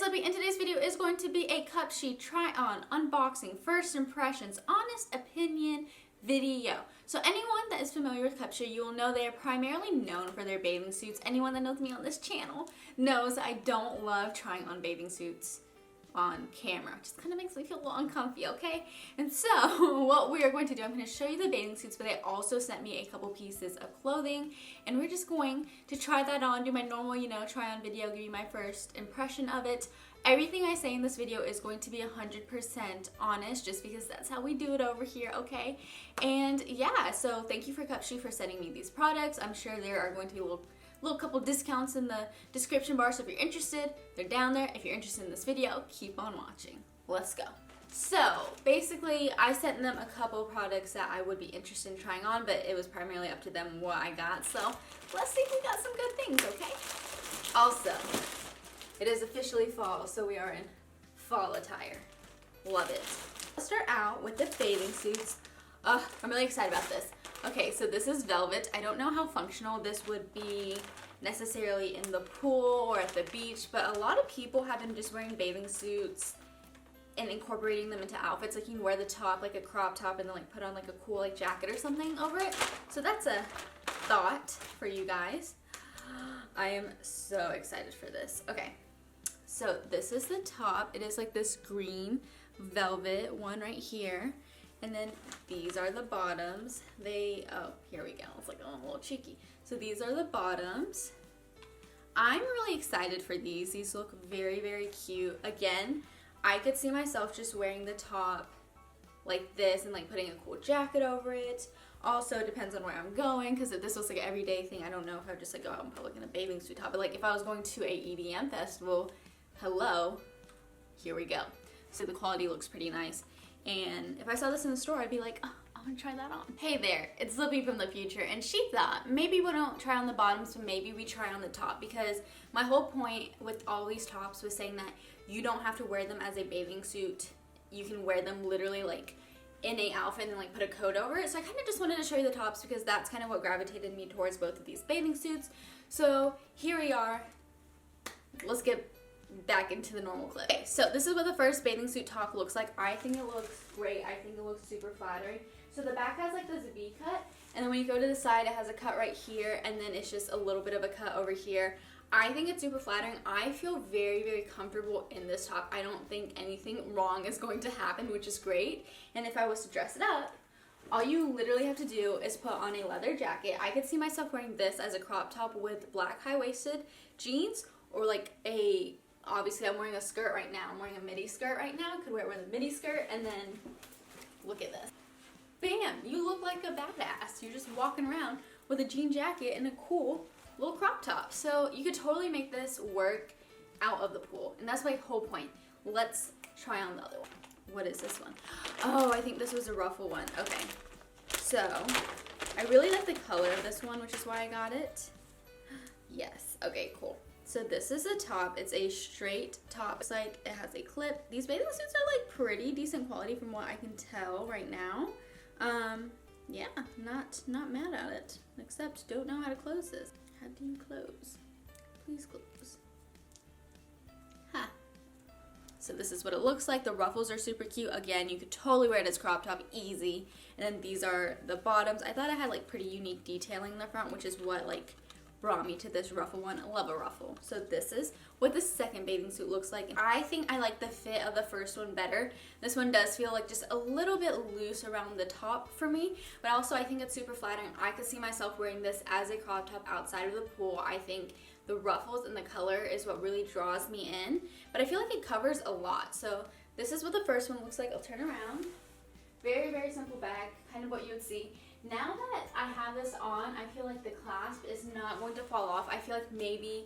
Lippy, and today's video is going to be a Cupshe try-on, unboxing, first impressions, honest opinion video. So anyone that is familiar with Cupshe, you will know they are primarily known for their bathing suits. Anyone that knows me on this channel knows I don't love trying on bathing suits on camera. It just kind of makes me feel a little uncomfy, okay? And so what we are going to do, I'm going to show you the bathing suits, but they also sent me a couple pieces of clothing, and we're just going to try that on, do my normal, try on video, give you my first impression of it. Everything I say in this video is going to be 100% honest, just because that's how we do it over here, okay? And yeah, so thank you for Cupshe for sending me these products. I'm sure there are going to be little couple discounts in the description bar, so if you're interested, they're down there. If you're interested in this video, keep on watching. Let's go. So basically, I sent them a couple products that I would be interested in trying on, but it was primarily up to them what I got. So let's see if we got some good things, okay? Also, it is officially fall, so we are in fall attire. Love it. Let's start out with the bathing suits. I'm really excited about this. Okay, so this is velvet. I don't know how functional this would be necessarily in the pool or at the beach, but a lot of people have been just wearing bathing suits and incorporating them into outfits. Like you can wear the top, like a crop top, and then like put on like a cool like jacket or something over it. So that's a thought for you guys. I am so excited for this. Okay, so this is the top. It is like this green velvet one right here. And then these are the bottoms. Oh, here we go. It's like a little cheeky. So these are the bottoms. I'm really excited for these. These look very, very cute. Again, I could see myself just wearing the top like this and like putting a cool jacket over it. Also, it depends on where I'm going, because if this was like an everyday thing, I don't know if I would just like go out in public in a bathing suit top. But like if I was going to a EDM festival, hello, here we go. So the quality looks pretty nice. And if I saw this in the store, I'd be like, oh, I want to try that on. Hey there, it's Lippy from the future, and she thought maybe we don't try on the bottoms, but maybe we try on the top, because my whole point with all these tops was saying that you don't have to wear them as a bathing suit. You can wear them literally like in a outfit and then like put a coat over it. So I kind of just wanted to show you the tops because that's kind of what gravitated me towards both of these bathing suits. So here we are. Let's get back into the normal clip. Okay, so this is what the first bathing suit top looks like. I think it looks great. I think it looks super flattering. So the back has like this V cut, and then when you go to the side, it has a cut right here, and then it's just a little bit of a cut over here. I think it's super flattering. I feel very, very comfortable in this top. I don't think anything wrong is going to happen, which is great. And if I was to dress it up, all you literally have to do is put on a leather jacket. I could see myself wearing this as a crop top with black high-waisted jeans, or like obviously I'm wearing a skirt right now. I'm wearing a midi skirt right now. Could wear it with a midi skirt, and then look at this. Bam! You look like a badass. You're just walking around with a jean jacket and a cool little crop top. So you could totally make this work out of the pool. And that's my whole point. Let's try on the other one. What is this one? Oh, I think this was a ruffle one. Okay. So I really like the color of this one, which is why I got it. Yes. Okay, cool. So this is a top. It's a straight top. It's like it has a clip. These bathing suits are like pretty decent quality from what I can tell right now. Yeah, not mad at it. Except don't know how to close this. How do you close? Please close. Ha. So this is what it looks like. The ruffles are super cute. Again, you could totally wear it as crop top, easy. And then these are the bottoms. I thought I had like pretty unique detailing in the front, which is what like brought me to this ruffle one. I love a ruffle. So this is what the second bathing suit looks like. I think I like the fit of the first one better. This one does feel like just a little bit loose around the top for me, but also I think it's super flattering. I could see myself wearing this as a crop top outside of the pool. I think the ruffles and the color is what really draws me in, but I feel like it covers a lot. So this is what the first one looks like. I'll turn around. Very, very simple bag, kind of what you would see. Now that I have this on, I feel like the clasp is not going to fall off. I feel like maybe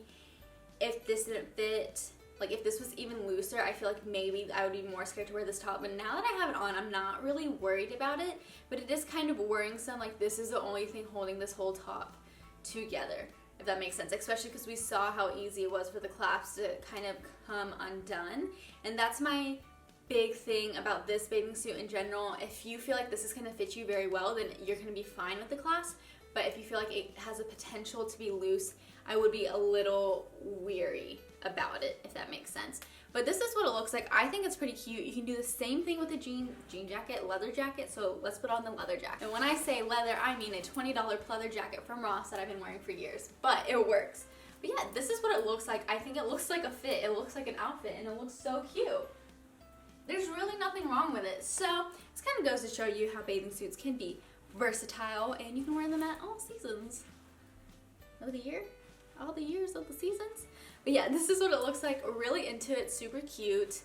if this didn't fit, like if this was even looser, I feel like maybe I would be more scared to wear this top. But now that I have it on, I'm not really worried about it. But it is kind of worrisome, like this is the only thing holding this whole top together, if that makes sense. Especially because we saw how easy it was for the clasp to kind of come undone. And that's my big thing about this bathing suit in general. If you feel like this is going to fit you very well, then you're going to be fine with the clasp. But if you feel like it has a potential to be loose, I would be a little weary about it, if that makes sense. But this is what it looks like. I think it's pretty cute. You can do the same thing with a jean jacket, leather jacket. So let's put on the leather jacket. And when I say leather, I mean a $20 pleather jacket from Ross that I've been wearing for years. But it works. But yeah, this is what it looks like. I think it looks like a fit. It looks like an outfit, and it looks so cute. There's really nothing wrong with it. So this kind of goes to show you how bathing suits can be versatile, and you can wear them at all seasons of the year, all the years of the seasons. But yeah, this is what it looks like. Really into it, super cute.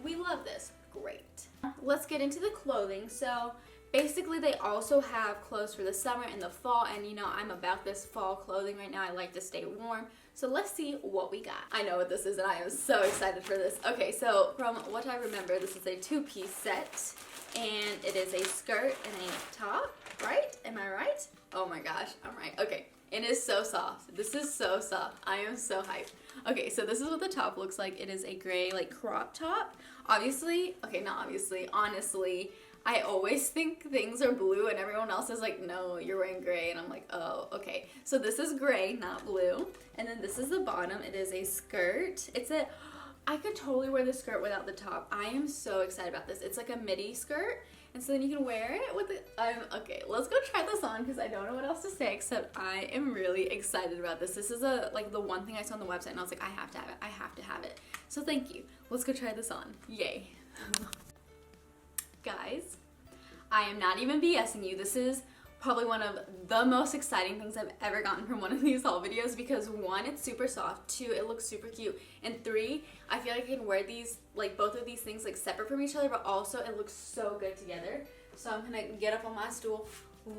We love this. Great. Let's get into the clothing. So basically they also have clothes for the summer and the fall, and you know I'm about this fall clothing right now. I like to stay warm. So let's see what we got. I know what this is and I am so excited for this. Okay, so from what I remember, this is a two-piece set, and it is a skirt and a top, right? Am I right? Oh my gosh, I'm right. Okay, it is so soft. This is so soft. I am so hyped. Okay, so this is what the top looks like. It is a gray like crop top. Obviously, okay, not obviously, honestly, I always think things are blue and everyone else is like, no, you're wearing gray. And I'm like, oh, okay. So this is gray, not blue. And then this is the bottom. It is a skirt. I could totally wear the skirt without the top. I am so excited about this. It's like a midi skirt. And so then you can wear it with it. Okay, let's go try this on because I don't know what else to say except I am really excited about this. This is like the one thing I saw on the website and I was like, I have to have it. I have to have it. So thank you. Let's go try this on. Yay. Guys, I am not even BSing you. This is probably one of the most exciting things I've ever gotten from one of these haul videos because 1, it's super soft, 2, it looks super cute, and 3, I feel like I can wear these, like both of these things like separate from each other, but also it looks so good together. So I'm gonna get up on my stool.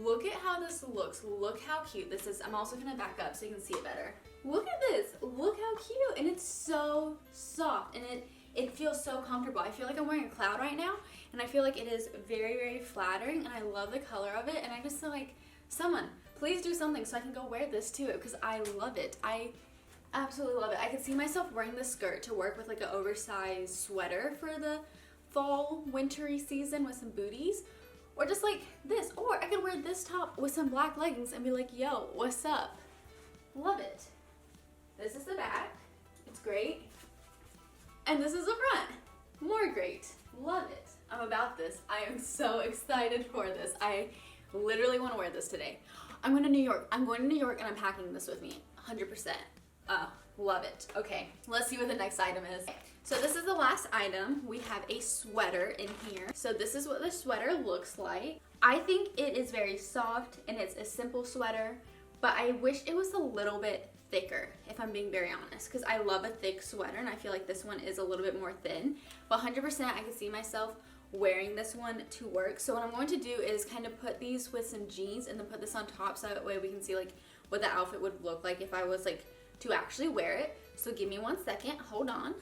Look at how this looks. Look how cute this is. I'm also gonna back up so you can see it better. Look at this. Look how cute, and it's so soft, and it feels so comfortable. I feel like I'm wearing a cloud right now, and I feel like it is very, very flattering, and I love the color of it, and I just feel like, someone, please do something so I can go wear this too, because I love it. I absolutely love it. I could see myself wearing this skirt to work with like an oversized sweater for the fall, wintry season with some booties, or just like this, or I could wear this top with some black leggings and be like, yo, what's up? Love it. This is the back. It's great. And this is the front. More great. Love it. I'm about this. I am so excited for this. I literally want to wear this today. I'm going to New York. I'm going to New York and I'm packing this with me. 100%. Love it. Okay, let's see what the next item is. So this is the last item. We have a sweater in here. So this is what the sweater looks like. I think it is very soft and it's a simple sweater, but I wish it was a little bit thicker, if I'm being very honest, because I love a thick sweater and I feel like this one is a little bit more thin, but 100% I can see myself wearing this one to work. So what I'm going to do is kind of put these with some jeans and then put this on top so that way we can see like what the outfit would look like if I was like to actually wear it. So give me 1 second, hold on.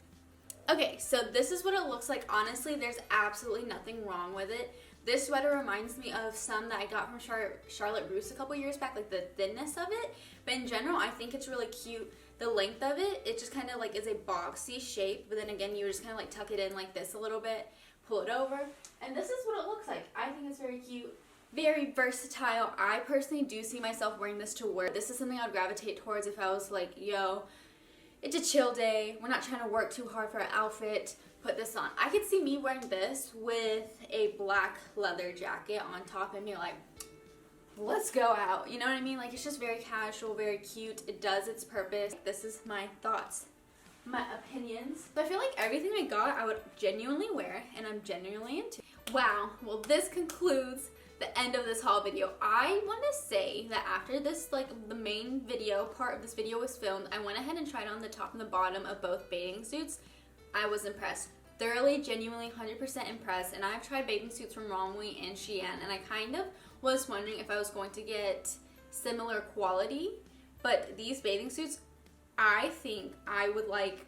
Okay, so this is what it looks like. Honestly, there's absolutely nothing wrong with it. This sweater reminds me of some that I got from Charlotte Russe a couple years back, like the thinness of it. But in general, I think it's really cute. The length of it, it just kind of like is a boxy shape. But then again, you just kind of like tuck it in like this a little bit, pull it over. And this is what it looks like. I think it's very cute. Very versatile. I personally do see myself wearing this to work. This is something I would gravitate towards if I was like, yo, it's a chill day. We're not trying to work too hard for an outfit. Put this on. I could see me wearing this with a black leather jacket on top and be like, let's go out. You know what I mean? Like, it's just very casual, very cute. It does its purpose. This is my thoughts, my opinions. So I feel like everything I got, I would genuinely wear, and I'm genuinely into. Wow. Well, this concludes the end of this haul video. I want to say that after this, like the main video part of this video was filmed, I went ahead and tried on the top and the bottom of both bathing suits. I was impressed. Thoroughly, genuinely, 100% impressed. And I've tried bathing suits from Romwe and Shein, and I kind of was wondering if I was going to get similar quality. But these bathing suits, I think I would like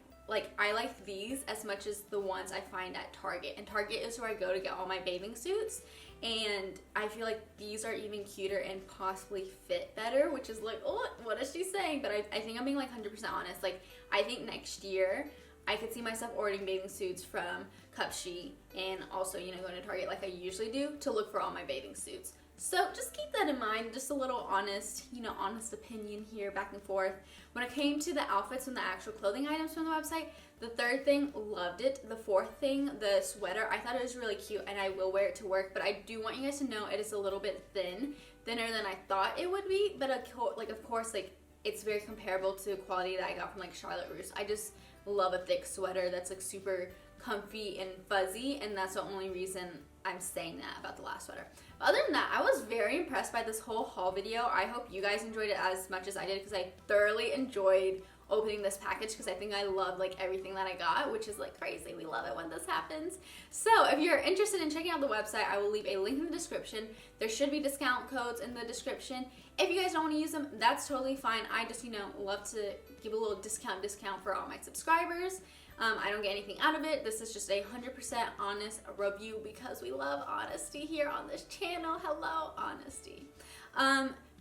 I like these as much as the ones I find at Target. And Target is where I go to get all my bathing suits. And I feel like these are even cuter and possibly fit better, which is like, oh, what is she saying? But I think I'm being like 100% honest. Like, I think next year I could see myself ordering bathing suits from Cupshe and also, you know, going to Target like I usually do to look for all my bathing suits. So just keep that in mind, just a little honest, honest opinion here back and forth. When it came to the outfits and the actual clothing items from the website, the third thing, loved it. The fourth thing, the sweater, I thought it was really cute and I will wear it to work, but I do want you guys to know it is a little bit thinner than I thought it would be, but of course, it's very comparable to the quality that I got from like Charlotte Russe. I just love a thick sweater that's like super comfy and fuzzy, and that's the only reason I'm saying that about the last sweater. But other than that, I was very impressed by this whole haul video. I hope you guys enjoyed it as much as I did, because I thoroughly enjoyed opening this package, because I think I love like everything that I got, which is like crazy. We love it when this happens. So if you're interested in checking out the website, I will leave a link in the description. There should be discount codes in the description. If you guys don't want to use them, that's totally fine. I just, love to give a little discount for all my subscribers. I don't get anything out of it. This is just a 100% honest review, because we love honesty here on this channel. Hello, honesty.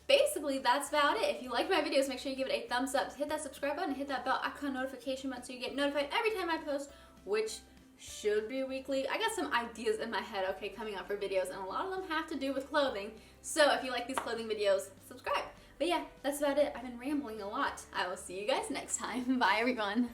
Basically, that's about it. If you like my videos, make sure you give it a thumbs up. Hit that subscribe button, hit that bell icon notification button so you get notified every time I post, which should be weekly. I got some ideas in my head, okay, coming up for videos, and a lot of them have to do with clothing. So if you like these clothing videos, subscribe. But yeah, that's about it. I've been rambling a lot. I will see you guys next time. Bye, everyone.